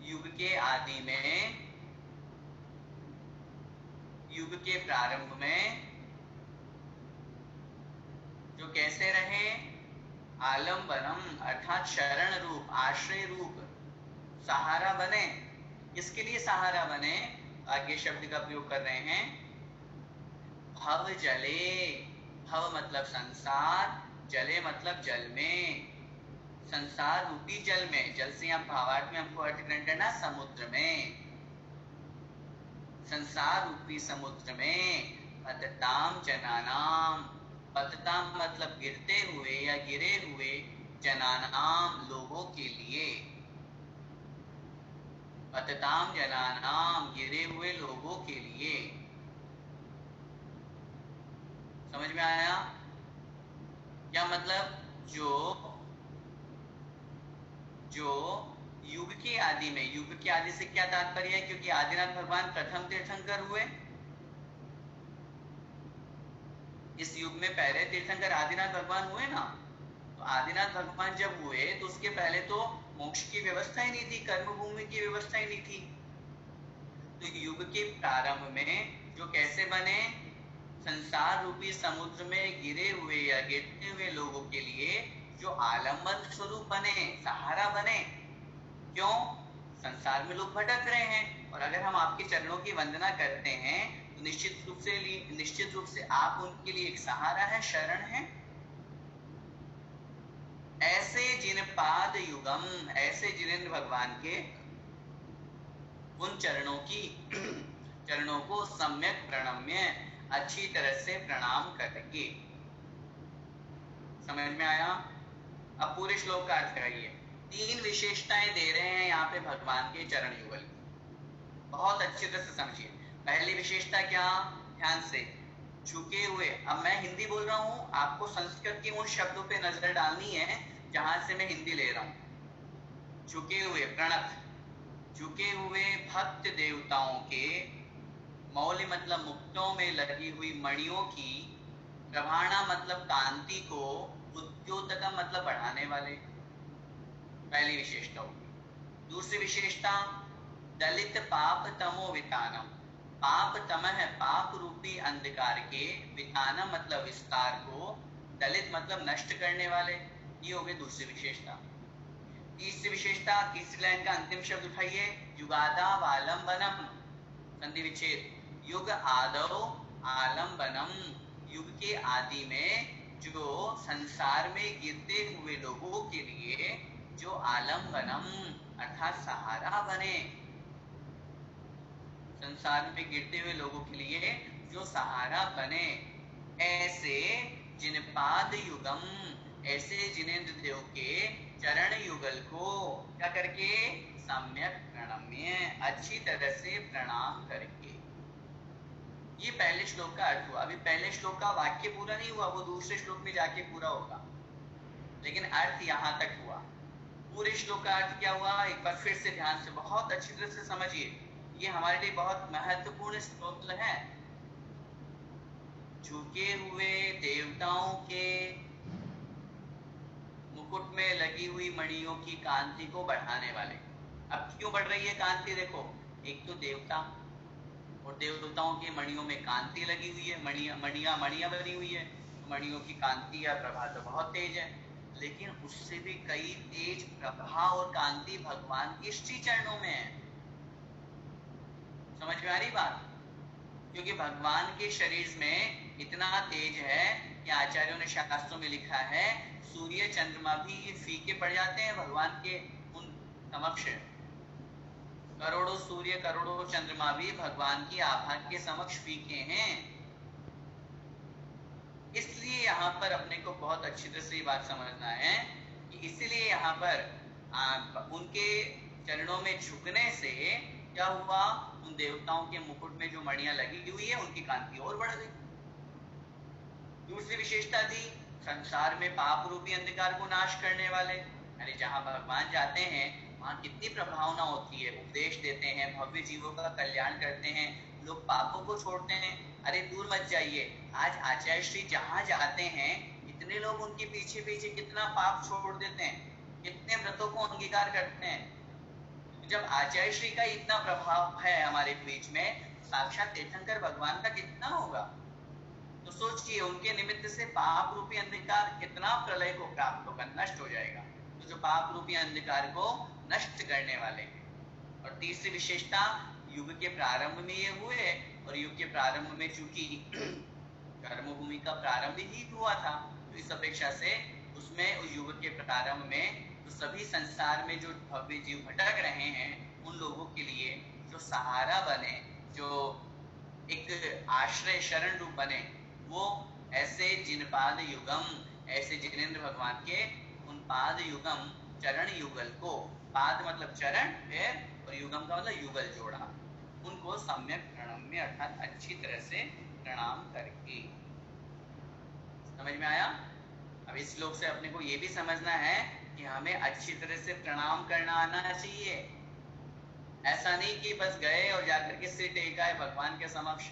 [SPEAKER 1] युग के आदि में, युग के प्रारंभ में जो कैसे रहे? आलंबनम अर्थात शरण रूप, आश्रय रूप, सहारा बने। इसके लिए सहारा बने, आगे शब्द का प्रयोग कर रहे हैं भव जले। भव मतलब संसार, जले मतलब जल में, संसार रूपी जल में। जल से यहाँ भावार्थ में हमको अर्थ ग्रहण करना समुद्र में। संसार रूपी समुद्र में पतताम जनानाम, पतताम मतलब गिरते हुए या गिरे हुए, जनानाम लोगों के लिए, पतताम जनानाम गिरे हुए लोगों के लिए। समझ में आया क्या मतलब? जो जो युग के आदि में, युग के आदि से क्या तात्पर्य है? क्योंकि आदिनाथ भगवान प्रथम तीर्थंकर हुए, इस युग में पहले तीर्थंकर आदिनाथ भगवान हुए ना। तो आदिनाथ भगवान जब हुए तो उसके पहले तो मोक्ष की व्यवस्था ही नहीं थी, कर्म भूमि की व्यवस्था ही नहीं थी। तो युग के प्रारंभ में जो कैसे बने? संसार रूपी समुद्र में गिरे हुए या गिरते हुए लोगों के लिए जो आलम्बन स्वरूप बने, सहारा बने। क्यों? संसार में लोग भटक रहे हैं, और अगर हम आपके चरणों की वंदना करते हैं तो निश्चित रूप से आप उनके लिए एक सहारा है, शरण है। ऐसे जिन पाद युगम, ऐसे जिनेंद्र भगवान के उन चरणों को सम्यक प्रणम्य, अच्छी तरह से प्रणाम करके। समझ में आया? अब पूरे श्लोक का अर्थ करिए। 3 विशेषताएं दे रहे हैं यहाँ पे भगवान के चरण युगल की, बहुत अच्छी तरह से समझिए। पहली विशेषता क्या? ध्यान से, झुके हुए। अब मैं हिंदी बोल रहा हूँ, आपको संस्कृत के उन शब्दों पे नजर डालनी है जहां से मैं हिंदी ले रहा हूँ। झुके हुए, प्रणत, झुके हुए भक्त देवताओं के, मौल्य मतलब मुक्तों में लगी हुई मणियों की, प्रभाणा मतलब कांति को, उद्योतकम मतलब बढ़ाने वाले। पहली विशेषता होगी। दूसरी विशेषता, दलित पाप तमो वितानम, पाप तम है पाप रूपी अंधकार के, वितानम मतलब विस्तार को, दलित मतलब नष्ट करने वाले। ये हो गई दूसरी विशेषता। तीसरी विशेषता, तीसरी लाइन का अंतिम शब्द उठाइए, युगादा आलम्बनम, संधि विच्छेद। युग आदौ आलम्बनम, युग के आदि में जो संसार में गिरते हुए लोगों के लिए जो आलम्बनम अर्थात सहारा बने, संसार में गिरते हुए लोगों के लिए जो सहारा बने, ऐसे जिनपाद युगम, ऐसे जिनेंद्र देव के चरण युगल को क्या करके? सम्यक प्रणम्य, अच्छी तरह से प्रणाम करके। ये पहले श्लोक का अर्थ हुआ। अभी पहले श्लोक का वाक्य पूरा नहीं हुआ, वो दूसरे श्लोक में जाके पूरा होगा, लेकिन अर्थ यहां तक हुआ। पूरे श्लोक का अर्थ क्या हुआ? एक बार फिर से ध्यान से बहुत अच्छी तरह से समझिए, ये हमारे लिए बहुत महत्वपूर्ण स्तोत्र है। झुके हुए देवताओं के मुकुट में लगी हुई मणियों की कांति को बढ़ाने वाले। अब क्यों बढ़ रही है कांति? देखो, एक तो देवता, और देवताओं की मणियों में कांति लगी हुई है, मणियां बनी हुई है। मणियों की कांति या प्रभा तो बहुत तेज है, लेकिन उससे भी कई तेज प्रभा और कांति भगवान के श्री चरणों में है। समझ में आ रही बात? क्योंकि भगवान के शरीर में इतना तेज है कि आचार्यों ने शास्त्रों में लिखा है, सूर्य चंद्रमा भी फीके पड़ जाते हैं भगवान के उन समक्ष। करोड़ों सूर्य करोड़ों चंद्रमा भी भगवान की आभा के समक्ष फीके हैं। इसलिए यहाँ पर अपने को बहुत अच्छी तरह से ये बात समझना है कि इसलिए यहाँ पर उनके चरणों में झुकने से क्या हुआ? उन देवताओं के मुकुट में जो मणियां लगी हुई है उनकी कांति और बढ़ गई। दूसरी विशेषता थी, संसार में पाप रूपी अंधकार को नाश करने वाले। अरे जहाँ भगवान जाते हैं वहां कितनी प्रभावना होती है, उपदेश देते हैं, भव्य जीवों का कल्याण करते हैं, लोग पापों को छोड़ते हैं। अरे दूर मत जाइए, आज आचार्य श्री जहाँ जाते हैं इतने लोग उनके पीछे पीछे कितना पाप छोड़ देते हैं, कितने व्रतों को अंगीकार करते हैं। जब आचार्य श्री का इतना प्रभाव है हमारे बीच में, साक्षात तीर्थंकर भगवान का कितना होगा? तो सोचिए, उनके निमित्त से पाप रूपी अंधकार कितना प्रलय को प्राप्त होगा, नष्ट हो जाएगा। तो जो पाप रूपी अंधकार को नष्ट करने वाले हैं। और तीसरी विशेषता, युग के प्रारंभ में ये हुए, और युग के प्रारंभ में चूंकि कर्मभूमि का प्रारंभ ही हुआ था, तो इस अपेक्षा से उसमें उस युग के प्रारंभ में तो सभी संसार में जो भव्य जीव भटक रहे हैं उन लोगों के लिए जो सहारा बने, जो एक आश्रय शरण रूप बने, वो ऐसे जिनपाद युगम, ऐसे जिनेंद्र भगवान के उन पाद युगम चरण युगल को, पाद मतलब चरण पैर और युगम का मतलब युगल जोड़ा, उनको सम्यक प्रणम्य अर्थात अच्छी तरह से प्रणाम करके। समझ में आया? अब इस श्लोक से अपने को ये भी समझना है कि हमें अच्छी तरह से प्रणाम करना आना चाहिए। ऐसा नहीं कि बस गए और जाकर के सिर टेका है भगवान के समक्ष,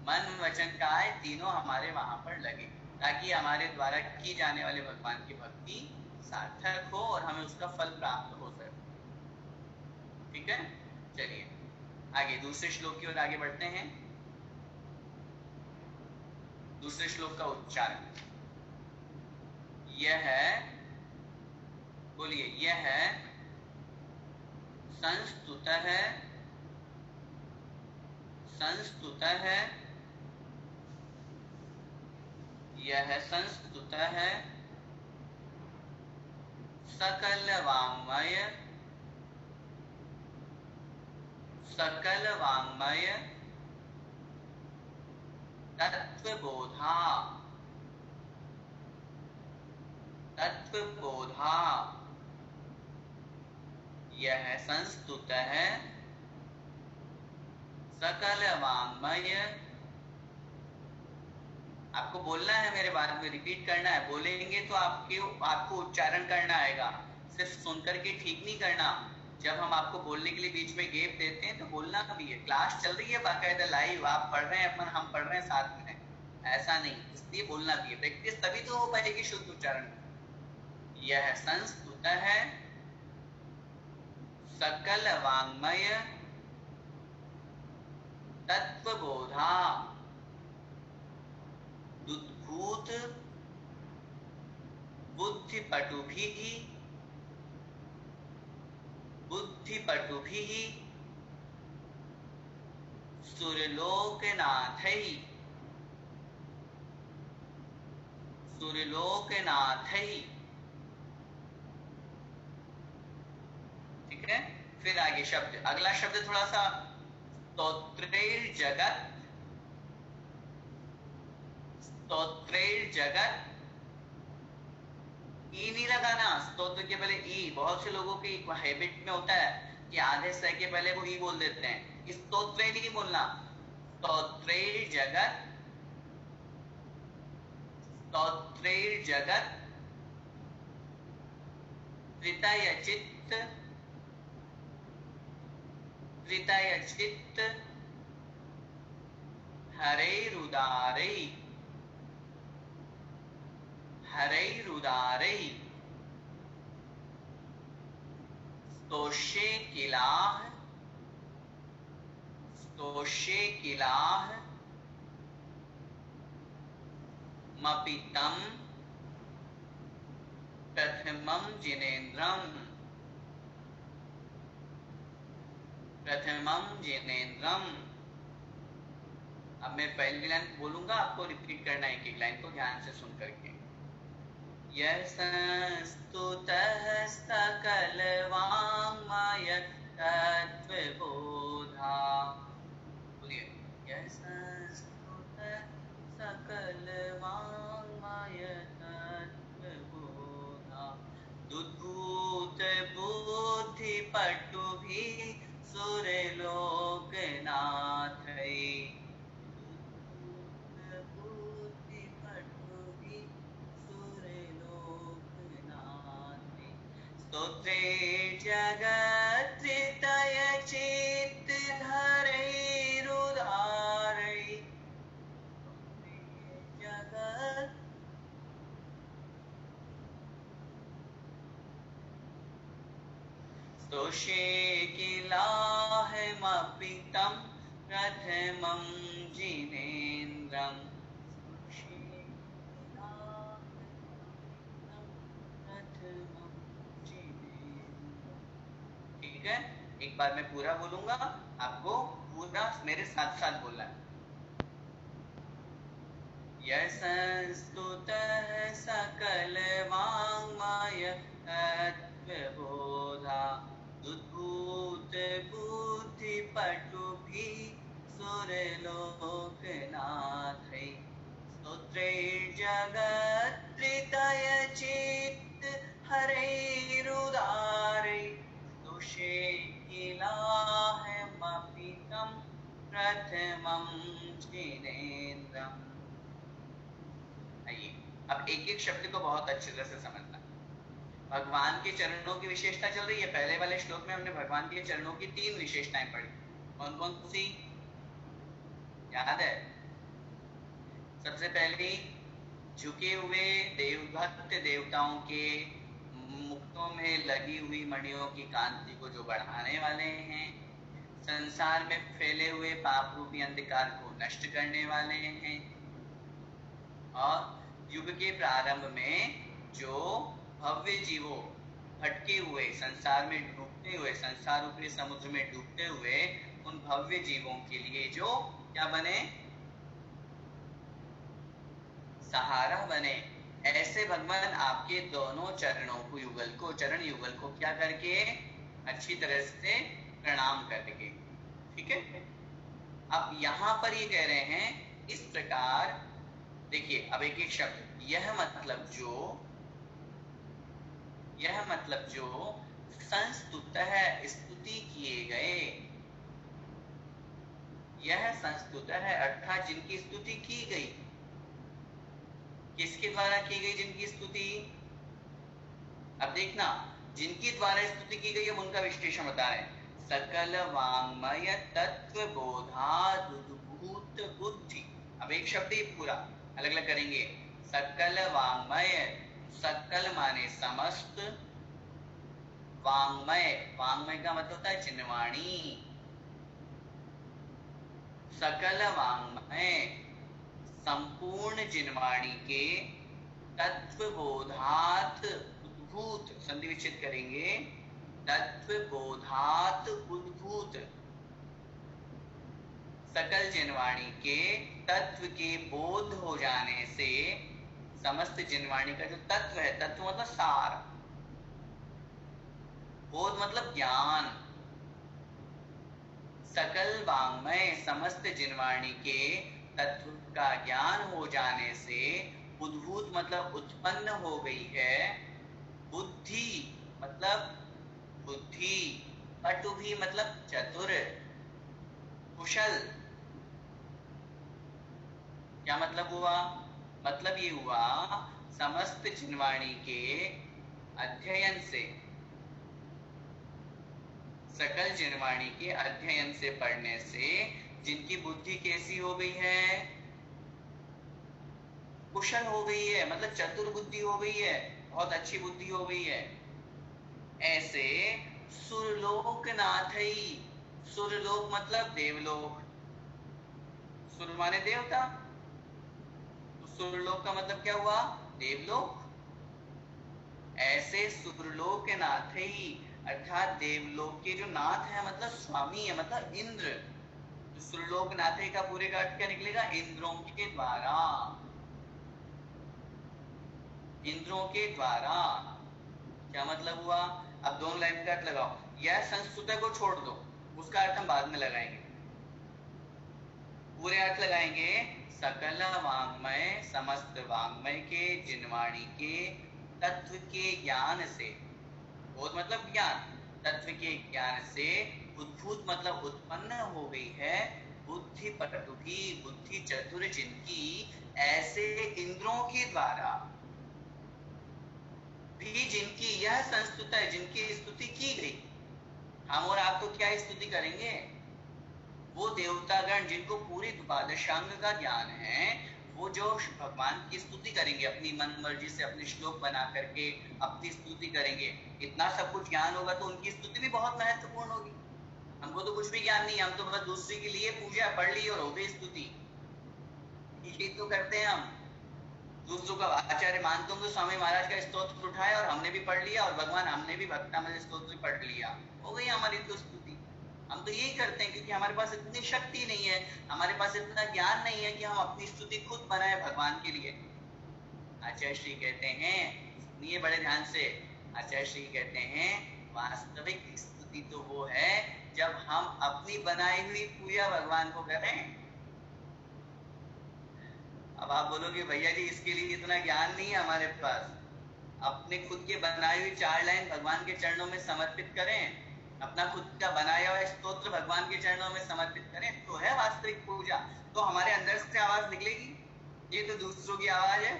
[SPEAKER 1] मन वचन काया तीनों हमारे वहां पर लगे, ताकि हमारे द्वारा की जाने वाले भगवान की भक्ति सार्थक हो और हमें उसका फल प्राप्त हो सके। ठीक है, चलिए आगे दूसरे श्लोक की ओर आगे बढ़ते हैं। दूसरे श्लोक का उच्चारण यह है, बोलिए, यह है संस्तुतः है, संस्तुतः है, यह संस्तुतः है सकल वाङ्मय, सकल वाङ्मय तत्वबोधा, तत्वबोधा, यह संस्तुतः है सकल वाङ्मय। आपको बोलना है, मेरे बारे में रिपीट करना है, बोलेंगे तो आपको उच्चारण करना आएगा, सिर्फ सुनकर के ठीक नहीं करना। जब हम आपको बोलने के लिए बीच में गैप देते हैं तो बोलना भी है। क्लास चल रही है बाकायदा लाइव, आप पढ़ रहे हैं अपन, हम पढ़ रहे हैं साथ में, ऐसा नहीं, इसलिए बोलना भी है। प्रैक्टिस तभी तो हो पाएगी शुद्ध उच्चारण। यह संस्तुतः है सकल वाङ्मय तत्वबोधा दुद्भूत बुद्धिपटुभिः, बुद्धिपटुभिः सुरलोकनाथैः, सुरलोकनाथैः। ठीक है, फिर आगे शब्द, अगला शब्द थोड़ा सा स्तोत्रैर्जगत्, स्तोत्रैर्जगत्, ई नहीं लगाना, स्तोत्र के पहले ई। बहुत से लोगों की हैबिट में होता है कि आधे से के पहले वो ई बोल देते हैं, स्तोत्रे नहीं बोलना, स्तोत्रैर्जगत्, स्तोत्रैर्जगत् त्रितयचित्त, त्रितयचित्त हरैरुदारैः, हरैरुदारैः स्तोष्ये किलाः, स्तोष्ये किलाः मपितं प्रथमं जिनेन्द्रम्, प्रथमं जिनेन्द्रम्। अब मैं पहली लाइन बोलूंगा, आपको रिपीट करना है एक एक लाइन को ध्यान से सुन करके। यह संस्तुतः सकल वाङ्मय तत्वबोधा, बोलिए, यह संस्तुतः सकल वाङ्मय तत्वबोधा दुद्भूत बुद्धिपटुभिः सुरलोकनाथैः, स्तोत्रैर्जगत् त्रितयचित्त हरैरुदारैः, जगत् स्तोष्ये किलाहमपितं प्रथमं जिनेन्द्रम्, ठीक है। एक बार मैं पूरा बोलूंगा, आपको पूरा मेरे साथ साथ बोलना है। यह संस्तुतः सकल वाङ्मय तत्वबोधा दुद्भूत बुद्धिपटुभिः सुरलोकनाथै स्तोत्रैर्जगत्प्रीतय चित् हरैरुदारै तुषे किलाहमपि तं प्रथमं जिनेन्द्रम्। आइए अब एक एक शब्द को बहुत अच्छे तरह से समझना। भगवान के चरणों की विशेषता चल रही है। पहले वाले श्लोक में हमने भगवान के चरणों की 3 विशेषताएं पढ़ी। कौन कौन सी याद है? सबसे पहली, झुके हुए देवभक्त देवताओं के मुक्तों में लगी हुई मणियों की कांति को जो बढ़ाने वाले हैं, संसार में फैले हुए पाप रूपी अंधकार को नष्ट करने वाले हैं, और युग के प्रारंभ में जो भव्य जीवों भटके हुए संसार में डूबते हुए, संसार रूपी समुद्र में डूबते हुए उन भव्य जीवों के लिए जो क्या बने, सहारा बने। ऐसे भगवान आपके दोनों चरणों को, युगल को, चरण युगल को क्या करके, अच्छी तरह से प्रणाम करके। ठीक है। अब यहां पर ये कह रहे हैं इस प्रकार, देखिए अब एक एक शब्द, यह मतलब जो संस्तुत है, स्तुति किए गए, यह संस्तुत है अर्थात जिनकी स्तुति की गई। किसके द्वारा की गई जिनकी स्तुति? अब देखना, जिनकी द्वारा स्तुति की गई हम उनका विशेषण बता रहे हैं। सकल वाङ्मय तत्व बोधाद्भूत बुद्धि। अब एक शब्द ही पूरा अलग अलग करेंगे। सकल वाङ्मय, सकल माने समस्त, वाङ्मय, वाङ्मय का मतलब होता है चिन्हवाणी। सकल वाङ्मय संपूर्ण जिनवाणी के, तत्वबोधात् उद्भूत, संधि विच्छेद करेंगे, तत्वबोधात् उद्भूत, सकल जिनवाणी के तत्व के बोध हो जाने से, समस्त जिनवाणी का जो तत्व है, तत्व मतलब सार, बोध मतलब ज्ञान, सकल वाङ्मय समस्त जिनवाणी के तत्व का ज्ञान हो जाने से, उद्भूत मतलब उत्पन्न हो गई है, बुद्धि मतलब बुद्धि, पटु भी मतलब चतुर, कुशल। क्या मतलब हुआ? मतलब ये हुआ समस्त जिनवाणी के अध्ययन से, सकल जिनवाणी के अध्ययन से, पढ़ने से जिनकी बुद्धि कैसी हो गई है? कुशल हो गई है, मतलब चतुर बुद्धि हो गई है, बहुत अच्छी बुद्धि हो गई है। ऐसे सुरलोकनाथई, सुरलोक मतलब देवलोक, सुर माने देवता, तो सुरलोक का मतलब क्या हुआ? देवलोक। ऐसे सुरलोकनाथई अर्थात देवलोक के जो नाथ है मतलब स्वामी है, मतलब इंद्र। तो सुरलोकनाथई का पूरे का अर्थ क्या निकलेगा? इंद्रों के द्वारा, इंद्रों के द्वारा। क्या मतलब हुआ? अब दोनों लाइन का अर्थ लगाओ। यह संस्तुत को छोड़ दो, उसका अर्थ हम बाद में लगाएंगे, पूरे अर्थ लगाएंगे। सकल वाङ्मय समस्त वाङ्मय के, जिनवाणी के तत्व के ज्ञान से, बोध मतलब ज्ञान, तत्व के ज्ञान से उद्भूत मतलब उत्पन्न हो गई है, बुद्धि पटु भी, बुद्धि चतुर जिनकी, ऐसे इंद्रों के द्वारा भी जिनकी यह संस्तुत है, जिनकी स्तुति की गई। हम और आप तो क्या स्तुति करेंगे? वो देवतागण जिनको पूरी द्वादशांग का ज्ञान है, वो जो भगवान की स्तुति करेंगे, अपनी मन मर्जी से अपने श्लोक बना करके अपनी स्तुति करेंगे। इतना सब कुछ ज्ञान होगा तो उनकी स्तुति भी बहुत महत्वपूर्ण होगी। हमको तो कुछ भी ज्ञान नहीं, हम तो बस दूसरे के लिए पूजा पढ़ ली और हो गई स्तुति, ये तो करते हैं हम। दूसरों का आचार्य मानते होंगे, स्वामी महाराज का स्तोत्र उठाया और हमने भी पढ़ लिया, और भगवान हमने भी भक्तामृत स्तोत्र पढ़ लिया, हो गई हमारी तो स्तुति। हम तो यही करते हैं क्योंकि हमारे पास इतनी शक्ति नहीं है, हमारे पास इतना ज्ञान नहीं है कि हम अपनी स्तुति खुद बनाए भगवान के लिए। आचार्य श्री कहते हैं, सुनिए बड़े ध्यान से, आचार्य श्री कहते हैं वास्तविक स्तुति तो वो है जब हम अपनी बनाई हुई पूजा भगवान को करें। अब आप बोलोगे भैया जी इसके लिए इतना ज्ञान नहीं है हमारे पास, अपने खुद के बनाई हुई 4 लाइन भगवान के चरणों में समर्पित करें, अपना खुद का बनाया हुआ स्तोत्र भगवान के चरणों में समर्पित करें तो है वास्तविक पूजा। तो हमारे अंदर से आवाज निकलेगी, ये तो दूसरों की आवाज है।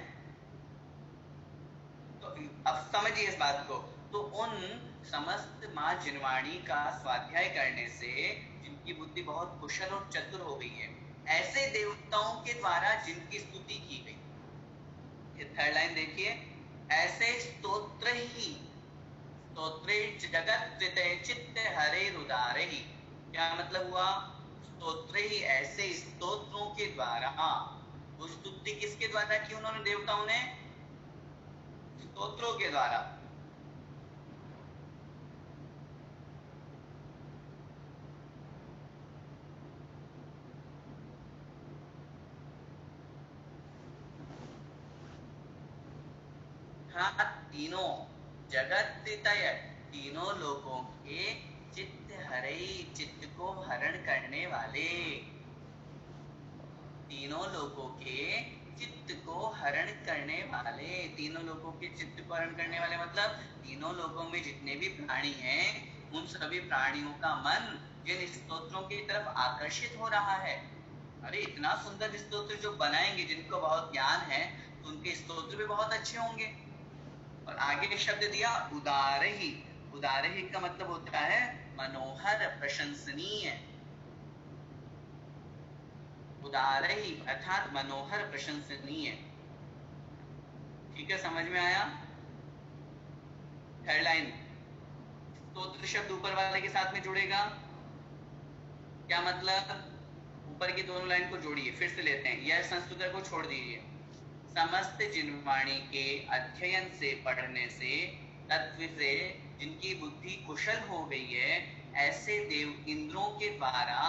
[SPEAKER 1] तो अब समझिए इस बात को। तो उन समस्त माँ जिनवाणी का स्वाध्याय करने से जिनकी बुद्धि बहुत कुशल और चतुर हो गई है, ऐसे देवताओं के द्वारा जिनकी स्तुति की गई, ये 3rd लाइन देखिए, ऐसे स्तोत्र ही स्तोत्रे जगत चित्त हरे रुदारे ही। क्या मतलब हुआ? स्तोत्र ही, ऐसे स्तोत्रों के द्वारा, वो स्तुति किसके द्वारा की उन्होंने देवताओं ने? स्तोत्रों के द्वारा। हाँ, तीनों जगत तीनों लोगों के चित्त हरे, चित्त को हरण करने वाले, तीनों लोगों के चित्त को हरण करने वाले, तीनों लोगों के चित्त को हरण करने वाले मतलब तीनों लोगों में जितने भी प्राणी हैं उन सभी प्राणियों का मन जिन स्तोत्रों की तरफ आकर्षित हो रहा है। अरे इतना सुंदर स्तोत्र जो बनाएंगे, जिनको बहुत ज्ञान है तो उनके स्तोत्र भी बहुत अच्छे होंगे। और आगे शब्द दिया उदार ही, उदार ही का मतलब होता है मनोहर, प्रशंसनीय। उदार ही अर्थात मनोहर, प्रशंसनीय। ठीक है, समझ में आया? 3rd लाइन, स्तोत्र शब्द ऊपर वाले के साथ में जुड़ेगा। क्या मतलब? ऊपर की दोनों लाइन को जोड़िए, फिर से लेते हैं, यह संस्तुति को छोड़ दीजिए। समस्त जिनवाणी के अध्ययन से, पढ़ने से, तत्व से जिनकी बुद्धि कुशल हो गई है, ऐसे देव इंद्रों के द्वारा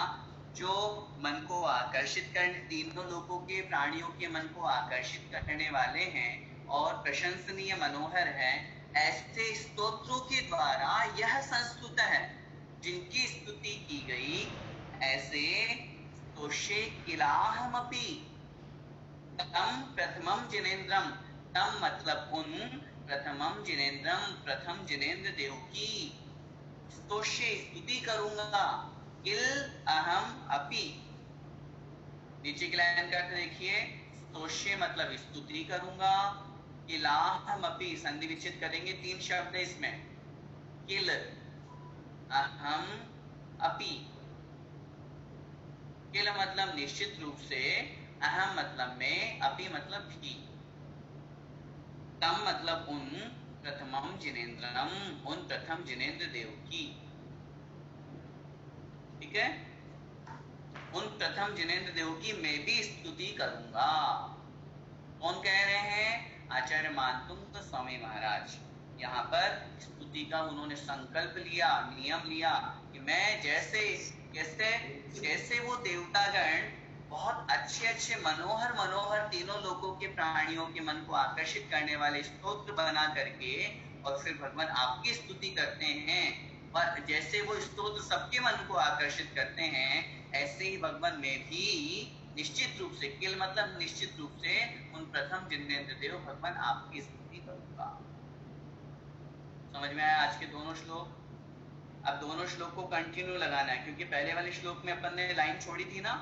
[SPEAKER 1] जो मन को आकर्षित करने, तीनों लोगों के प्राणियों के मन को आकर्षित करने वाले हैं और प्रशंसनीय, मनोहर है, ऐसे स्तोत्रों के द्वारा यह संस्तुत है, जिनकी स्तुति की गई, ऐसे तोषे किलाहमपि तम प्रथमम जिनेन्द्रम। तम मतलब उन, प्रथमम जिनेन्द्रम, प्रथम जिनेन्द्र देव की स्तोषे, स्तुति करूंगा, किल अहम अपि। नीचे की लाइन का अर्थ देखिए, स्तोषे मतलब स्तुति करूंगा, किलाहम अपि संधि विच्छेद करेंगे, 3 शब्द है इसमें, किल अहम अपि। किल मतलब निश्चित रूप से, अहम मतलब में, अपि मतलब भी, तम मतलब उन, प्रथमम जिनेन्द्रम उन प्रथम जिनेन्द्र देव की। ठीक है, उन प्रथम जिनेन्द्र देव की मैं भी स्तुति करूंगा। कौन कह रहे हैं? आचार्य मानतुंग स्वामी महाराज। यहाँ पर स्तुति का उन्होंने संकल्प लिया, नियम लिया कि मैं जैसे जैसे वो देवतागण बहुत अच्छे अच्छे मनोहर मनोहर तीनों लोगों के प्राणियों के मन को आकर्षित करने वाले स्तोत्र बना करके और फिर भगवान आपकी स्तुति करते हैं, और जैसे वो स्तोत्र सबके मन को आकर्षित करते हैं, ऐसे ही भगवान में भी निश्चित रूप से, किल मतलब निश्चित रूप से, उन प्रथम जिनेन्द्र देव भगवान आपकी स्तुति करूंगा। समझ में आया आज के दोनों श्लोक? अब दोनों श्लोक को कंटिन्यू लगाना है, क्योंकि पहले वाले श्लोक में अपन ने लाइन छोड़ी थी ना,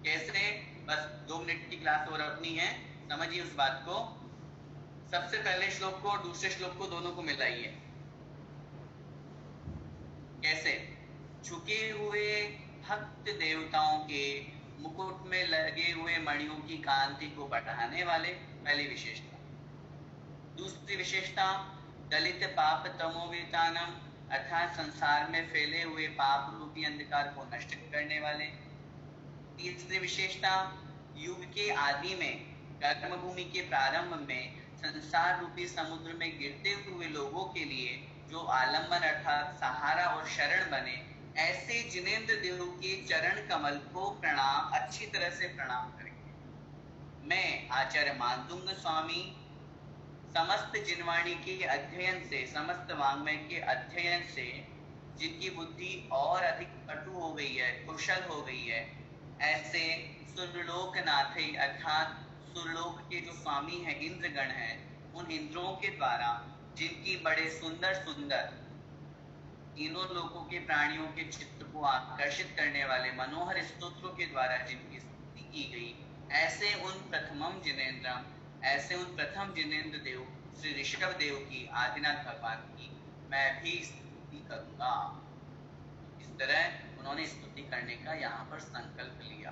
[SPEAKER 1] कैसे? बस 2 मिनट की क्लास और अपनी है, समझिए उस बात को। सबसे पहले श्लोक को और दूसरे श्लोक को दोनों को मिलाइए। कैसे? झुके हुए भक्त देवताओं के मुकुट में लगे हुए मणियों की कांति को बढ़ाने वाले, पहली विशेषता। दूसरी विशेषता, दलित पाप तमोवितानम अर्थात संसार में फैले हुए पाप रूपी अंधकार को नष्ट करने वाले। तीसरी विशेषता, युग के आदि में, कर्म भूमि के प्रारंभ में संसार रूपी समुद्र में गिरते हुए लोगों के लिए जो आलम्बन अर्थात सहारा और शरण बने, ऐसे जिनेन्द्र देव के चरण कमल को प्रणाम, अच्छी तरह से प्रणाम करेंगे। मैं आचार्य मानतुंग स्वामी समस्त जिनवाणी के अध्ययन से, समस्त वांग्मय के अध्ययन से जिनकी बुद्धि और अधिक कटु हो गई है, कुशल हो गई है, ऐसे सुरलोकनाथे अर्थात सुरलोक के जो स्वामी है, इंद्रगण है, उन इंद्रों के द्वारा जिनकी बड़े सुंदर सुंदर तीनों लोकों के प्राणियों के चित्त को आकर्षित करने वाले मनोहर स्तोत्रों के द्वारा जिनकी स्तुति की गई, ऐसे उन प्रथमम जिनेन्द्रम, ऐसे उन प्रथम जिनेन्द्र देव श्री ऋषभ देव की, आदिनाथ भगवान की मैं भी स्तुति करूंगा। इस तरह उन्होंने स्तुति करने का यहाँ पर संकल्प लिया।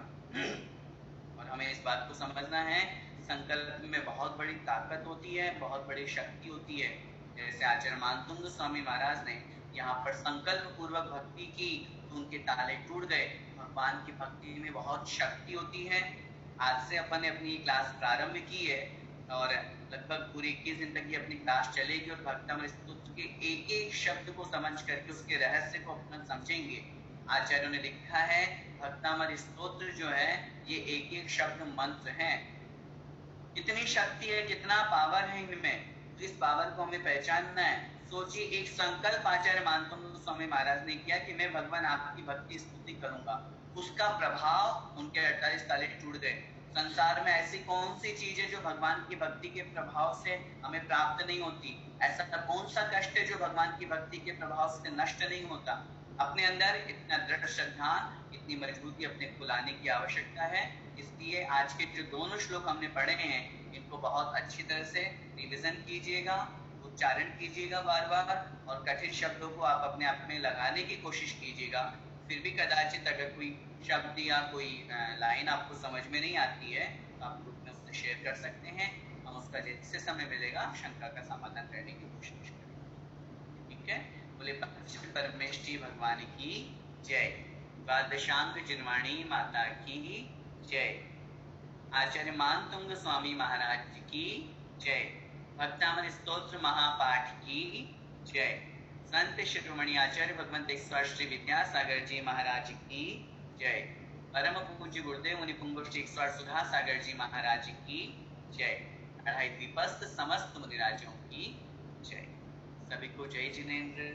[SPEAKER 1] और हमें इस बात को समझना है, संकल्प में बहुत बड़ी ताकत होती है, बहुत बड़ी शक्ति होती है। जैसे आचार्य मानतुंग स्वामी महाराज ने यहाँ पर संकल्प पूर्वक भक्ति की तो उनके ताले टूट गए। भगवान की भक्ति में बहुत शक्ति होती है। आज से अपन ने अपनी क्लास प्रारंभ की है और लगभग पूरी 21 दिन तक ये अपनी क्लास चलेगी और भक्तमृत स्तोत्र के एक एक शब्द को समझ करके उसके रहस्य को अपन समझेंगे। आचार्यों ने लिखा है भक्तमृत स्तोत्र जो है ये एक एक शब्द मंत्र है। कितनी शक्ति है, कितना पावर है इनमें, तो इस पावर को हमें पहचानना है। सोचिए, एक संकल्प आचार्य मानतुंग स्वामी महाराज ने किया कि मैं भगवान आपकी भक्ति स्तुति करूंगा, उसका प्रभाव उनके 48 ताले टूट गए। संसार में ऐसी कौन सी चीज है जो भगवान की भक्ति के प्रभाव से हमें प्राप्त नहीं होती? ऐसा कौन सा कष्ट है जो भगवान की भक्ति के प्रभाव से नष्ट नहीं होता? अपने अंदर इतना दृढ़ श्रद्धा, इतनी मजबूती अपने को लाने की आवश्यकता है। इसलिए आज के जो दोनों श्लोक हमने पढ़े हैं इनको बहुत अच्छी तरह से रिविजन कीजिएगा, उच्चारण कीजिएगा बार बार, और कठिन शब्दों को आप अपने आप में लगाने की कोशिश कीजिएगा। फिर भी कदाचित अगर कोई शब्द या कोई लाइन आपको समझ में नहीं आती है तो आप ग्रुप में उससे शेयर कर सकते हैं। हम उसका जिससे समय मिलेगा शंका का समाधान करने की कोशिश करेंगे। ठीक है, बोले परमेश्वरी भगवान की जय। द्वादशांग जिनवाणी माता की जय। आचार्य मानतुंग स्वामी महाराज की जय। भक्तामृत स्तोत्र महापाठ की जय। संत शिरोमणि आचार्य भगवंत श्री विद्यासागर जी महाराज की जय। परम पूज्य गुरुदेव मुनि पुंगव श्री सुधा सागर जी महाराज की जय। अढ़ाई द्वीपस्थ समस्त मुनिराजों की जय। सभी को जय जिनेन्द्र।